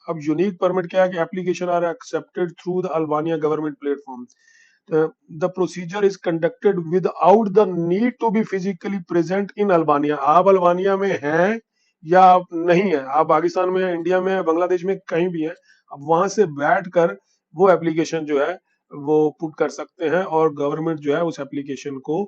अब unique permit क्या है कि application are accepted through the Albania government platform. The procedure is conducted without the need to be physically present in Albania. आप Albania में हैं या आप नहीं है, आप पाकिस्तान में, इंडिया में, बांग्लादेश में, कहीं भी हैं, अब वहां से बैठ कर वो एप्लीकेशन जो है वो पुट कर सकते हैं और गवर्नमेंट जो है उस एप्लीकेशन को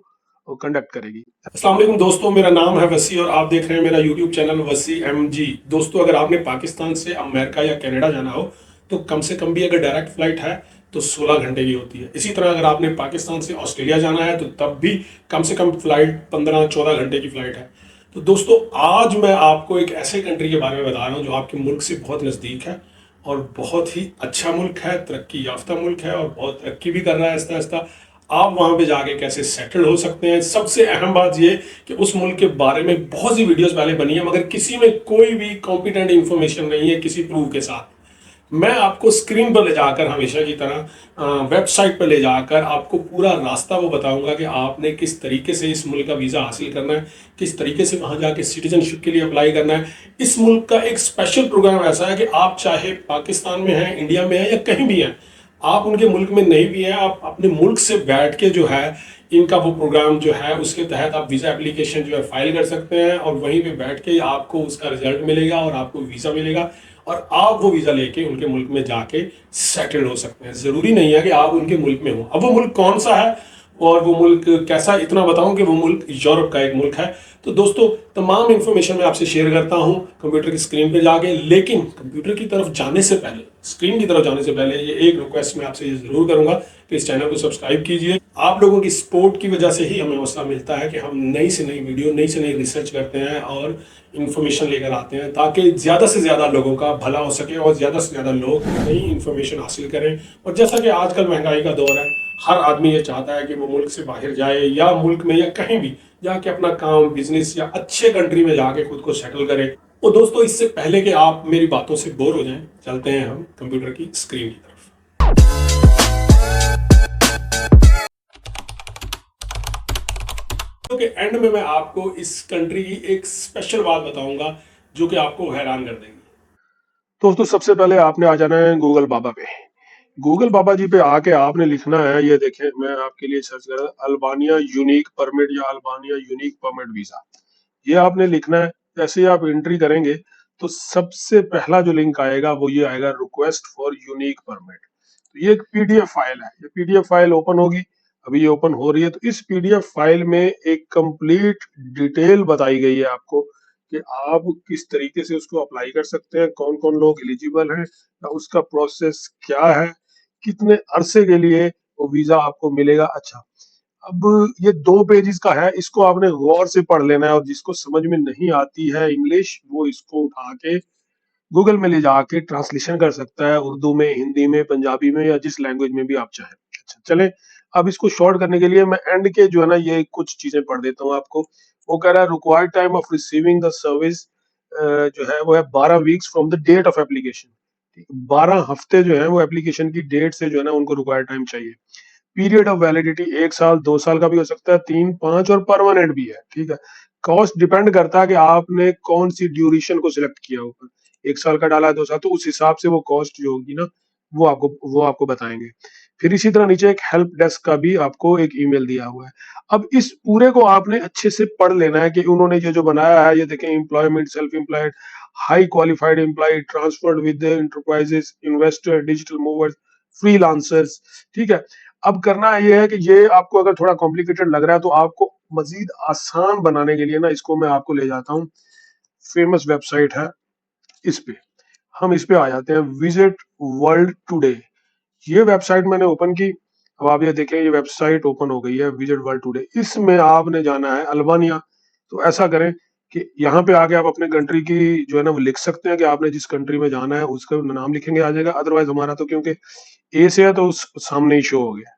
कंडक्ट करेगी। अस्सलाम वालेकुम दोस्तों, मेरा नाम है वसी और आप देख रहे हैं मेरा यूट्यूब चैनल वसी एमजी। दोस्तों, अगर आपने पाकिस्तान से अमेरिका या कनाडा जाना हो तो कम से कम भी अगर डायरेक्ट फ्लाइट है तो 16 घंटे की होती है। इसी तरह अगर आपने पाकिस्तान से ऑस्ट्रेलिया जाना है तो तब भी कम से कम फ्लाइट 15-14 घंटे की फ्लाइट है। तो दोस्तों, आज मैं आपको एक ऐसे कंट्री के बारे में बता रहा हूँ जो आपके मुल्क से बहुत नज़दीक है और बहुत ही अच्छा मुल्क है, तरक्की याफ्ता मुल्क है और बहुत तरक्की भी कर रहा है आहिस्ता आहिस्ता। आप वहां पे जाके कैसे सेटल हो सकते हैं। सबसे अहम बात यह कि उस मुल्क के बारे में बहुत सी वीडियोस पहले बनी है मगर किसी में कोई भी कॉम्पिटेंट इंफॉर्मेशन नहीं है किसी प्रूफ के साथ। मैं आपको स्क्रीन पर ले जाकर हमेशा की तरह वेबसाइट पर ले जाकर आपको पूरा रास्ता वो बताऊंगा कि आपने किस तरीके से इस मुल्क का वीज़ा हासिल करना है, किस तरीके से वहां जाके सिटीजनशिप के लिए अप्लाई करना है। इस मुल्क का एक स्पेशल प्रोग्राम ऐसा है कि आप चाहे पाकिस्तान में हैं, इंडिया में हैं या कहीं भी हैं, आप उनके मुल्क में नहीं भी हैं, आप अपने मुल्क से बैठ के जो है इनका वो प्रोग्राम जो है उसके तहत आप वीज़ा एप्लीकेशन जो है फाइल कर सकते हैं और वहीं पे बैठ के आपको उसका रिजल्ट मिलेगा और आपको वीज़ा मिलेगा और आप वो वीज़ा लेके उनके मुल्क में जाके सेटल हो सकते हैं। ज़रूरी नहीं है कि आप उनके मुल्क में हो। अब वो मुल्क कौन सा है और वो मुल्क कैसा, इतना बताऊं कि वो मुल्क यूरोप का एक मुल्क है। तो दोस्तों, तमाम इंफॉर्मेशन मैं आपसे शेयर करता हूं कंप्यूटर की स्क्रीन पे जाके, लेकिन कंप्यूटर की तरफ जाने से पहले, स्क्रीन की तरफ जाने से पहले ये एक रिक्वेस्ट मैं आपसे ये जरूर करूंगा कि इस चैनल को सब्सक्राइब कीजिए। आप लोगों की सपोर्ट की वजह से ही हमें हौसला मिलता है कि हम नई से नई वीडियो, नई से नई रिसर्च करते हैं और इन्फॉर्मेशन लेकर आते हैं ताकि ज़्यादा से ज़्यादा लोगों का भला हो सके और ज़्यादा से ज़्यादा लोग नई इन्फॉर्मेशन हासिल करें। और जैसा कि आजकल महंगाई का दौर है, हर आदमी ये चाहता है कि वो मुल्क से बाहर जाए या मुल्क में या कहीं भी जाके अपना काम, बिजनेस या अच्छे कंट्री में जाके खुद को सेटल करे। तो दोस्तों, इससे पहले कि आप मेरी बातों से बोर हो जाएं, चलते हैं हम कंप्यूटर की स्क्रीन की तरफ। के एंड में मैं आपको इस कंट्री की एक स्पेशल बात बताऊंगा जो कि आपको हैरान कर देगी। दोस्तों, सबसे पहले आपने आ जाना है गूगल बाबा पे। गूगल बाबा जी पे आके आपने लिखना है, ये देखें मैं आपके लिए सर्च कर रहा हूं, अल्बानिया यूनिक परमिट या अल्बानिया यूनिक परमिट वीजा। ये आपने लिखना है। जैसे ही आप एंट्री करेंगे तो सबसे पहला जो लिंक आएगा वो ये आएगा, रिक्वेस्ट फॉर यूनिक परमिट। तो ये एक पीडीएफ फाइल है, ये पीडीएफ फाइल ओपन होगी, अभी ये ओपन हो रही है। तो इस पीडीएफ फाइल में एक कंप्लीट डिटेल बताई गई है आपको कि आप किस तरीके से उसको अप्लाई कर सकते हैं, कौन कौन लोग एलिजिबल हैं, या उसका प्रोसेस क्या है, कितने अरसे के लिए वो वीजा आपको मिलेगा। अच्छा, अब ये 2 पेजेस का है, इसको आपने गौर से पढ़ लेना है और जिसको समझ में नहीं आती है इंग्लिश वो इसको उठा के गूगल में ले जाके ट्रांसलेशन कर सकता है, उर्दू में, हिंदी में, पंजाबी में या जिस लैंग्वेज में भी आप चाहें। अच्छा चले, अब इसको शॉर्ट करने के लिए मैं एंड के जो है ना ये कुछ चीजें पढ़ देता हूँ आपको। वो कह रहा है, required time of receiving the service जो है वो है 12 weeks from the date of application. 12 हफ्ते जो है वो एप्लीकेशन की डेट से जो है ना उनको रिक्वायर्ड टाइम चाहिए। पीरियड ऑफ वैलिडिटी 1 साल, 2 साल का भी हो सकता है, 3, 5 और परमानेंट भी है। ठीक है। कॉस्ट डिपेंड करता है कि आपने कौन सी ड्यूरेशन को सिलेक्ट किया होगा। 1 साल का डाला है, 2 साल, तो उस हिसाब से वो कॉस्ट जो होगी ना वो आपको बताएंगे। फिर इसी तरह नीचे एक हेल्प डेस्क का भी आपको एक ईमेल दिया हुआ है। अब इस पूरे को आपने अच्छे से पढ़ लेना है कि उन्होंने ये जो बनाया है, ये देखें, employment, self employed, high qualified employ, transferred with enterprises, investor, digital movers, freelancers. ठीक है। अब करना ये है कि ये आपको अगर थोड़ा कॉम्प्लिकेटेड लग रहा है तो आपको मजीद आसान बनाने के लिए ना इसको मैं आपको ले जाता हूँ, फेमस वेबसाइट है इस पे। हम इस पे आ जाते हैं, विजिट वर्ल्ड टुडे। ये वेबसाइट मैंने ओपन की। अब आप ये देखें, ये वेबसाइट ओपन हो गई है, विजिट वर्ल्ड टुडे। इसमें आपने जाना है अल्बानिया। तो ऐसा करें कि यहाँ पे आके आप अपने कंट्री की जो है ना वो लिख सकते हैं कि आपने जिस कंट्री में जाना है उसका नाम लिखेंगे, आ जाएगा। अदरवाइज हमारा तो क्योंकि ए से है तो उस सामने ही शो हो गया।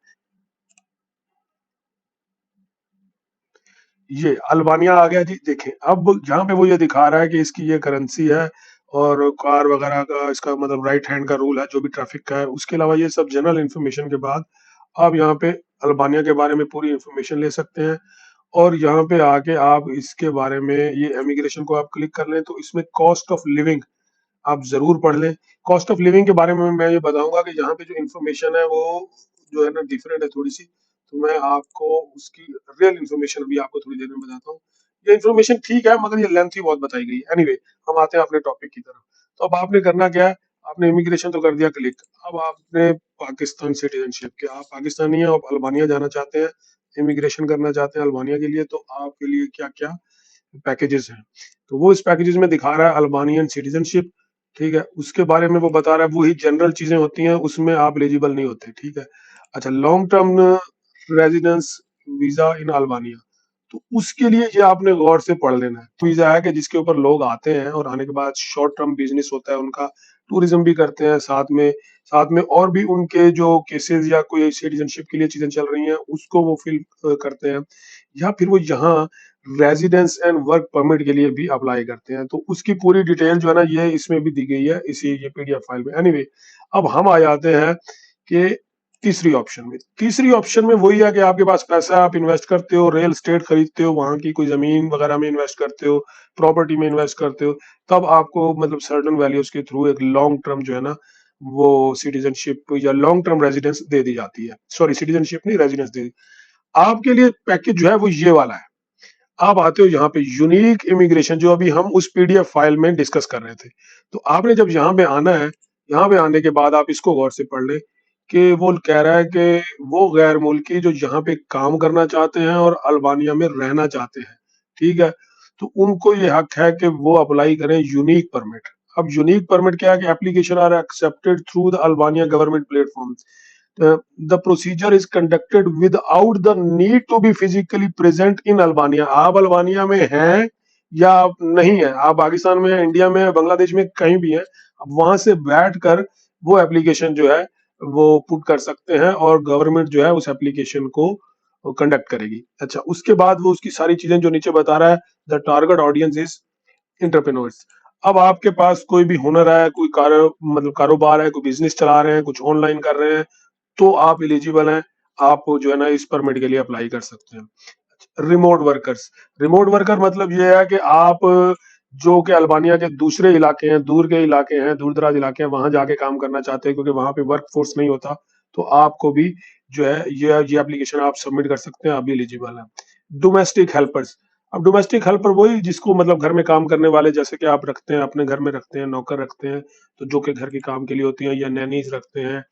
ये अल्बानिया आ गया जी। देखें, अब यहाँ पे वो ये दिखा रहा है कि इसकी ये करेंसी है और कार वगैरह का इसका मतलब राइट हैंड का रूल है जो भी ट्रैफिक का है। उसके अलावा ये सब जनरल इन्फॉर्मेशन के बाद आप यहाँ पे अल्बानिया के बारे में पूरी इन्फॉर्मेशन ले सकते हैं। और यहाँ पे आके आप इसके बारे में, ये इमिग्रेशन को आप क्लिक कर लें तो इसमें कॉस्ट ऑफ लिविंग आप जरूर पढ़ लें। कॉस्ट ऑफ लिविंग के बारे में मैं ये बताऊंगा कि यहाँ पे जो इन्फॉर्मेशन है वो जो है ना डिफरेंट है थोड़ी सी, तो मैं आपको उसकी रियल इन्फॉर्मेशन अभी आपको थोड़ी देर में बताता हूँ। ये इन्फॉर्मेशन ठीक है मगर ये लेंथी बहुत बताई गई है। एनीवे, हम आते हैं अपने टॉपिक की तरफ। तो अब आपने करना क्या है, आपने इमिग्रेशन तो कर दिया क्लिक। अब आपने पाकिस्तान सिटीजनशिप के, आप पाकिस्तानी हैं, आप अल्बानिया जाना चाहते हैं, इमिग्रेशन करना चाहते हैं अल्बानिया के लिए, तो आपके लिए क्या क्या पैकेजेस हैं। तो वो इस पैकेजेस में दिखा रहा है अल्बानियन सिटीजनशिप, ठीक है, उसके बारे में वो बता रहा है, वही जनरल चीजें होती हैं उसमें आप एलिजिबल नहीं होते, ठीक है। अच्छा, लॉन्ग टर्म रेजिडेंस वीजा इन अल्बानिया, तो उसके लिए ये आपने गौर से पढ़ लेना है। वीजा है कि जिसके ऊपर लोग आते हैं और आने के बाद शॉर्ट टर्म बिजनेस होता है उनका, टूरिज्म भी करते हैं साथ में और भी उनके जो केसेस या कोई सिटीजनशिप के लिए चीजें चल रही हैं उसको वो फिल करते हैं, या फिर वो यहाँ रेजिडेंस एंड वर्क परमिट के लिए भी अप्लाई करते हैं। तो उसकी पूरी डिटेल जो है ना ये इसमें भी दी गई है इसी ये पीडीएफ फाइल में। एनीवे, अब हम आ जाते हैं कि तीसरी ऑप्शन में वही है कि आपके पास पैसा है, आप इन्वेस्ट करते हो, रियल एस्टेट खरीदते हो, वहां की कोई जमीन वगैरह में इन्वेस्ट करते हो, प्रॉपर्टी में इन्वेस्ट करते हो, तब आपको मतलब सर्टेन वैल्यूज के थ्रू एक लॉन्ग टर्म जो है ना वो सिटीजनशिप या लॉन्ग टर्म रेजिडेंस दे दी जाती है। सॉरी, सिटीजनशिप नहीं, रेजिडेंस दे दी। आपके लिए पैकेज जो है वो ये वाला है। आप आते हो यहाँ पे यूनिक इमिग्रेशन, जो अभी हम उस पीडीएफ फाइल में डिस्कस कर रहे थे। तो आपने जब यहाँ पे आना है, यहाँ पे आने के बाद आप इसको गौर से पढ़ ले कि वो कह रहा है कि वो गैर मुल्की जो यहाँ पे काम करना चाहते हैं और अल्बानिया में रहना चाहते हैं, ठीक है, तो उनको ये हक है कि वो अप्लाई करें यूनिक परमिट। अब यूनिक परमिट क्या है कि application are accepted through the Albania government platform. the procedure is conducted without the need to be physically present in Albania. आप अल्बानिया में हैं या आप नहीं है, आप पाकिस्तान में हैं, इंडिया में है, बांग्लादेश में, कहीं भी है, अब वहां से बैठकर वो एप्लीकेशन जो है वो पुट कर सकते हैं और गवर्नमेंट जो है उस एप्लीकेशन को कंडक्ट करेगी। अच्छा, उसके बाद वो उसकी सारी चीजें जो नीचे बता रहा है, the target audience is entrepreneurs. अब आपके पास कोई भी हुनर है, कोई मतलब कारोबार है, कोई बिजनेस चला रहे हैं, कुछ ऑनलाइन कर रहे हैं, तो आप एलिजिबल हैं, आप जो है ना इस परमिट के लिए अप्लाई कर सकते हैं। रिमोट वर्कर्स, रिमोट वर्कर मतलब ये है कि आप जो कि अल्बानिया के दूसरे इलाके हैं, दूर के इलाके हैं, दूर दराज इलाके हैं, वहां जाके काम करना चाहते हैं क्योंकि वहां पे वर्क फोर्स नहीं होता, तो आपको भी जो है ये एप्लीकेशन आप सबमिट कर सकते हैं, आप भी एलिजिबल हैं। डोमेस्टिक हेल्पर्स, अब डोमेस्टिक हेल्पर वही जिसको मतलब घर में काम करने वाले, जैसे कि आप रखते हैं अपने घर में रखते हैं, नौकर रखते हैं, तो जो कि घर के काम के लिए होती हैं, या नैनीज रखते हैं,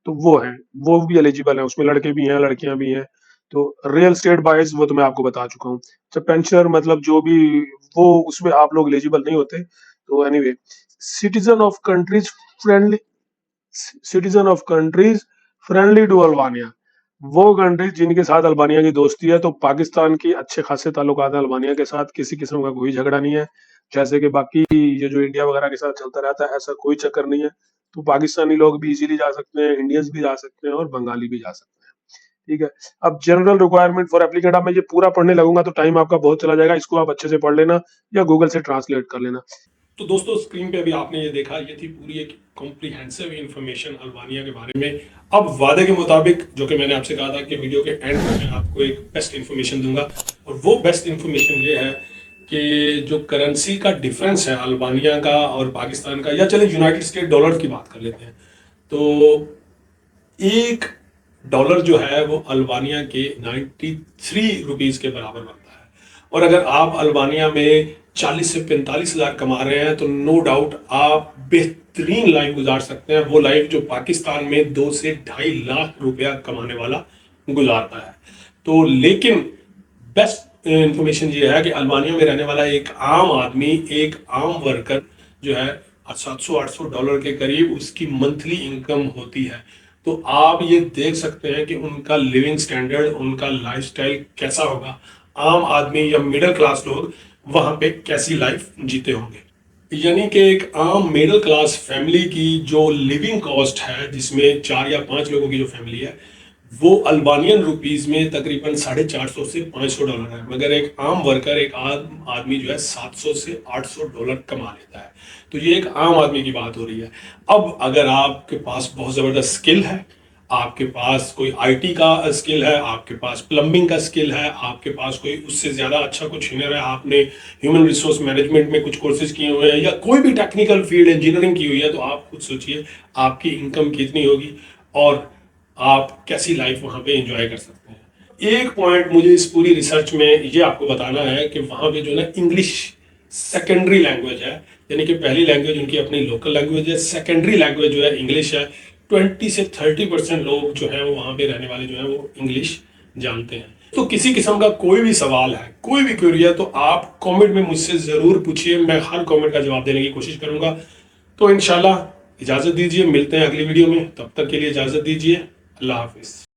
तो वो है, वो भी एलिजिबल है, उसमें लड़के भी हैं लड़कियां भी हैं। तो रियल स्टेट बायर्स वो तो मैं आपको बता चुका हूँ। तो पेंशनर मतलब जो भी, वो उसमें आप लोग एलिजिबल नहीं होते। तो anyway, citizen of countries friendly, citizen of countries friendly to Albania, वो कंट्रीज जिनके साथ अल्बानिया की दोस्ती है। तो पाकिस्तान की अच्छे खासे ताल्लुकात हैं अल्बानिया के साथ, किसी किस्म का कोई झगड़ा नहीं है, जैसे कि बाकी ये जो इंडिया वगैरह के साथ चलता रहता है, ऐसा कोई चक्कर नहीं है। तो पाकिस्तानी लोग भी इजीली जा सकते हैं, इंडियंस भी जा सकते हैं और बंगाली भी जा सकते हैं, ठीक है। अब जनरल रिक्वायरमेंट फॉर एप्लीकेंट, अब मैं ये पूरा पढ़ने लगूंगा तो टाइम आपका बहुत चला जाएगा, इसको आप अच्छे से पढ़ लेना या गूगल से ट्रांसलेट कर लेना। तो दोस्तों, स्क्रीन पे अभी आपने ये देखा, ये थी पूरी एक कॉम्प्रिहेंसिव इंफॉर्मेशन अल्बानिया के बारे में। अब वादे के मुताबिक, जो कि मैंने आपसे कहा था कि वीडियो के एंड में मैं आपको एक बेस्ट इंफॉर्मेशन दूंगा, और वो बेस्ट इंफॉर्मेशन ये है कि जो करेंसी का डिफरेंस है अल्बानिया का और पाकिस्तान का, या चले यूनाइटेड स्टेट डॉलर की बात कर लेते हैं, तो एक डॉलर जो है वो अल्बानिया के 93 रुपीज़ के बराबर बनता है। और अगर आप अल्बानिया में 40 से 45 हज़ार कमा रहे हैं तो नो डाउट आप बेहतरीन लाइफ गुजार सकते हैं, वो लाइफ जो पाकिस्तान में 2 से 2.5 लाख रुपया कमाने वाला गुजारता है। तो लेकिन बेस्ट इंफॉर्मेशन ये है कि अल्बानिया में रहने वाला एक आम आदमी, एक आम वर्कर जो है, 700-800 डॉलर के करीब उसकी मंथली इनकम होती है। तो आप ये देख सकते हैं कि उनका लिविंग स्टैंडर्ड, उनका लाइफस्टाइल कैसा होगा। आम आदमी या मिडिल क्लास लोग वहां पे कैसी लाइफ जीते होंगे। यानी कि एक आम मिडिल क्लास फैमिली की जो लिविंग कॉस्ट है, जिसमें 4 या 5 लोगों की जो फैमिली है, वो अल्बानियन रुपीस में तकरीबन 450 से 500 डॉलर है। मगर एक आम वर्कर, एक आम आदमी जो है 700 से 800 डॉलर कमा लेता है। तो ये एक आम आदमी की बात हो रही है। अब अगर आपके पास बहुत ज़बरदस्त स्किल है, आपके पास कोई आईटी का स्किल है, आपके पास प्लम्बिंग का स्किल है, आपके पास कोई उससे ज़्यादा अच्छा कुछ हुनर है, आपने ह्यूमन रिसोर्स मैनेजमेंट में कुछ कोर्सेज किए हुए हैं या कोई भी टेक्निकल फील्ड इंजीनियरिंग की हुई है, तो आप खुद सोचिए आपकी इनकम कितनी होगी और आप कैसी लाइफ वहाँ पे एंजॉय कर सकते हैं। एक पॉइंट मुझे इस पूरी रिसर्च में ये आपको बताना है कि वहाँ पे जो है ना इंग्लिश सेकेंडरी लैंग्वेज है, यानी कि पहली लैंग्वेज उनकी अपनी लोकल लैंग्वेज है, सेकेंडरी लैंग्वेज जो है इंग्लिश है। 20 से 30% लोग जो है वो वहाँ पे रहने वाले जो है वो इंग्लिश जानते हैं। तो किसी किस्म का कोई भी सवाल है, कोई भी क्वेरी है, तो आप कमेंट में मुझसे ज़रूर पूछिए, मैं हर कमेंट का जवाब देने की कोशिश करूँगा। तो इंशाल्लाह इजाज़त दीजिए, मिलते हैं अगली वीडियो में, तब तक के लिए इजाज़त दीजिए, अल्लाह हाफिज़।